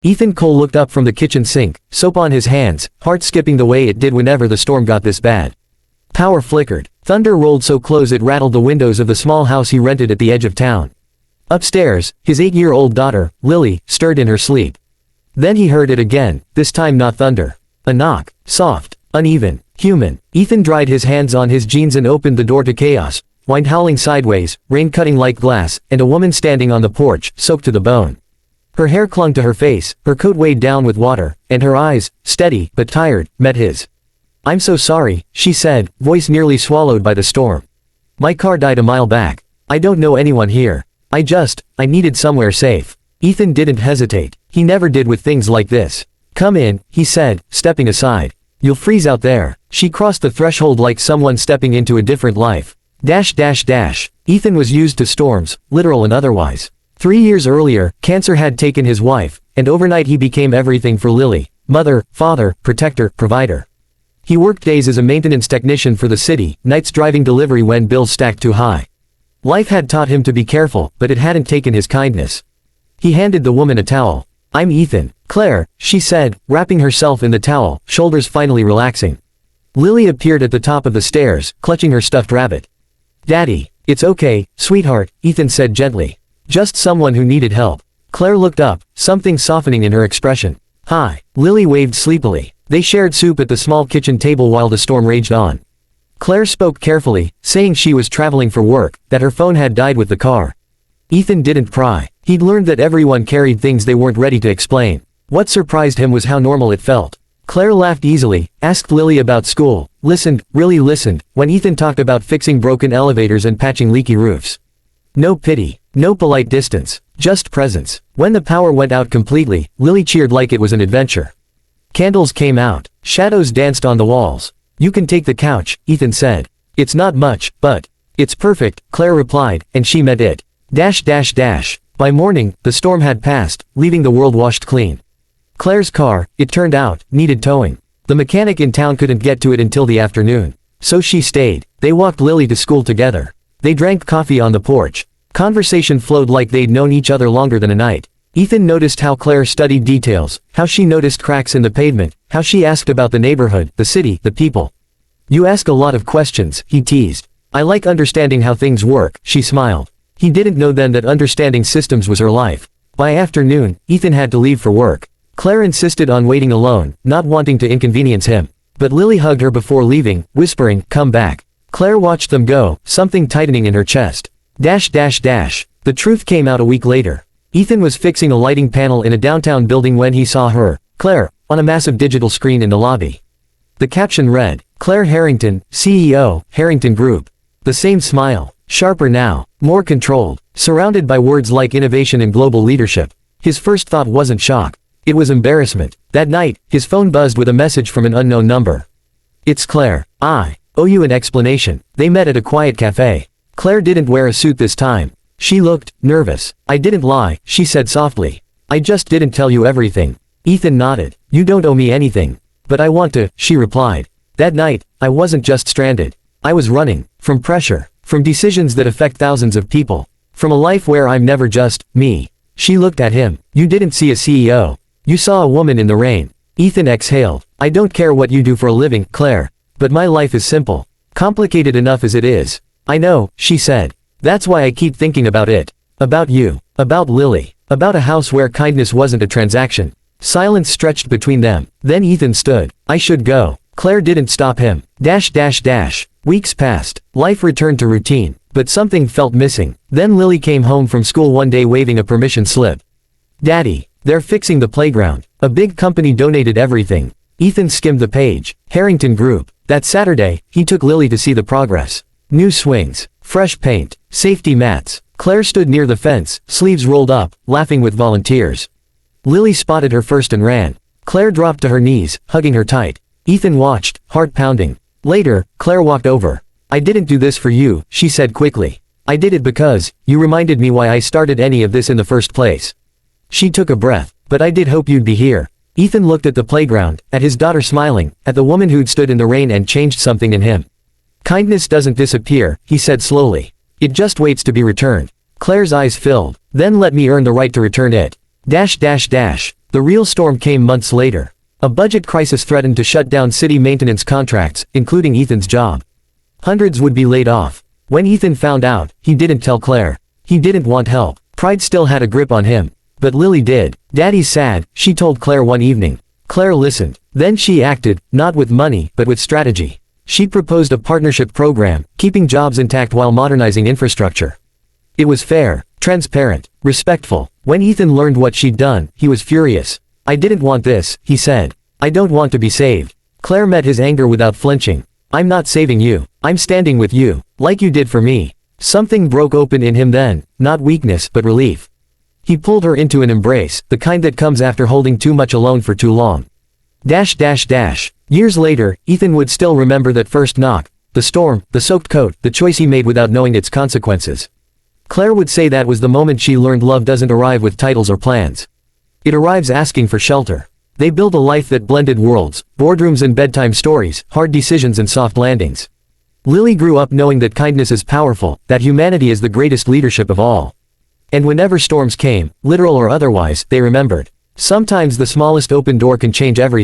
Ethan Cole looked up from the kitchen sink, soap on his hands, heart skipping the way it did whenever the storm got this bad. Power flickered. Thunder rolled so close it rattled the windows of the small house he rented at the edge of town. Upstairs, his 8-year-old daughter, Lily, stirred in her sleep. Then he heard it again, this time not thunder. A knock. Soft, uneven, human. Ethan dried his hands on his jeans and opened the door to chaos. Wind howling sideways, rain cutting like glass, and a woman standing on the porch, soaked to the bone. Her hair clung to her face, her coat weighed down with water, and her eyes, steady but tired, met his. "I'm so sorry," she said, voice nearly swallowed by the storm. "My car died a mile back. I don't know anyone here. I needed somewhere safe." Ethan didn't hesitate. He never did with things like this. "Come in," he said, stepping aside. "You'll freeze out there." She crossed the threshold like someone stepping into a different life. Ethan was used to storms, literal and otherwise. 3 years earlier, cancer had taken his wife, and overnight he became everything for Lily. Mother, father, protector, provider. He worked days as a maintenance technician for the city, nights driving delivery when bills stacked too high. Life had taught him to be careful, but it hadn't taken his kindness. He handed the woman a towel. "I'm Ethan." "Claire," she said, wrapping herself in the towel, shoulders finally relaxing. Lily appeared at the top of the stairs, clutching her stuffed rabbit. "Daddy." "It's okay, sweetheart," Ethan said gently. "Just someone who needed help." Claire looked up, something softening in her expression. "Hi." Lily waved sleepily. They shared soup at the small kitchen table while the storm raged on. Claire spoke carefully, saying she was traveling for work, that her phone had died with the car. Ethan didn't pry. He'd learned that everyone carried things they weren't ready to explain. What surprised him was how normal it felt. Claire laughed easily, asked Lily about school, listened, really listened, when Ethan talked about fixing broken elevators and patching leaky roofs. No pity, no polite distance, just presence. When the power went out completely, Lily cheered like it was an adventure. Candles came out, shadows danced on the walls. "You can take the couch," Ethan said. "It's not much, but it's perfect," Claire replied, and she meant it. By morning, the storm had passed, leaving the world washed clean. Claire's car, it turned out, needed towing. The mechanic in town couldn't get to it until the afternoon. So she stayed. They walked Lily to school together. They drank coffee on the porch. Conversation flowed like they'd known each other longer than a night. Ethan noticed how Claire studied details, how she noticed cracks in the pavement, how she asked about the neighborhood, the city, the people. "You ask a lot of questions," he teased. "I like understanding how things work," she smiled. He didn't know then that understanding systems was her life. By afternoon, Ethan had to leave for work. Claire insisted on waiting alone, not wanting to inconvenience him. But Lily hugged her before leaving, whispering, "Come back." Claire watched them go, something tightening in her chest. The truth came out a week later. Ethan was fixing a lighting panel in a downtown building when he saw her, Claire, on a massive digital screen in the lobby. The caption read, "Claire Harrington, CEO, Harrington Group." The same smile, sharper now, more controlled, surrounded by words like innovation and global leadership. His first thought wasn't shock. It was embarrassment. That night, his phone buzzed with a message from an unknown number. "It's Claire. I owe you an explanation." They met at a quiet cafe. Claire didn't wear a suit this time. She looked nervous. "I didn't lie," she said softly. "I just didn't tell you everything." Ethan nodded. "You don't owe me anything. But I want to," she replied. That night, I wasn't just stranded. I was running. From pressure. From decisions that affect thousands of people. From a life where I'm never just me. She looked at him. "You didn't see a CEO. You saw a woman in the rain." Ethan exhaled. "I don't care what you do for a living, Claire. But my life is simple. Complicated enough as it is." "I know," she said. "That's why I keep thinking about it. About you. About Lily. About a house where kindness wasn't a transaction." Silence stretched between them. Then Ethan stood. "I should go." Claire didn't stop him. Weeks passed. Life returned to routine. But something felt missing. Then Lily came home from school one day waving a permission slip. "Daddy, they're fixing the playground. A big company donated everything." Ethan skimmed the page. Harrington Group. That Saturday, he took Lily to see the progress. New swings. Fresh paint. Safety mats. Claire stood near the fence, sleeves rolled up, laughing with volunteers. Lily spotted her first and ran. Claire dropped to her knees, hugging her tight. Ethan watched, heart pounding. Later, Claire walked over. "I didn't do this for you," she said quickly. "I did it because you reminded me why I started any of this in the first place." She took a breath. "But I did hope you'd be here." Ethan looked at the playground, at his daughter smiling, at the woman who'd stood in the rain and changed something in him. "Kindness doesn't disappear," he said slowly. "It just waits to be returned." Claire's eyes filled. "Then let me earn the right to return it." The real storm came months later. A budget crisis threatened to shut down city maintenance contracts, including Ethan's job. Hundreds would be laid off. When Ethan found out, he didn't tell Claire. He didn't want help. Pride still had a grip on him. But Lily did. "Daddy's sad," she told Claire one evening. Claire listened. Then she acted, not with money, but with strategy. She proposed a partnership program, keeping jobs intact while modernizing infrastructure. It was fair, transparent, respectful. When Ethan learned what she'd done, he was furious. "I didn't want this," he said. "I don't want to be saved." Claire met his anger without flinching. "I'm not saving you. I'm standing with you, like you did for me." Something broke open in him then, not weakness but relief. He pulled her into an embrace, the kind that comes after holding too much alone for too long. Years later, Ethan would still remember that first knock, the storm, the soaked coat, the choice he made without knowing its consequences. Claire would say that was the moment she learned love doesn't arrive with titles or plans. It arrives asking for shelter. They built a life that blended worlds, boardrooms and bedtime stories, hard decisions and soft landings. Lily grew up knowing that kindness is powerful, that humanity is the greatest leadership of all. And whenever storms came, literal or otherwise, they remembered. Sometimes the smallest open door can change everything.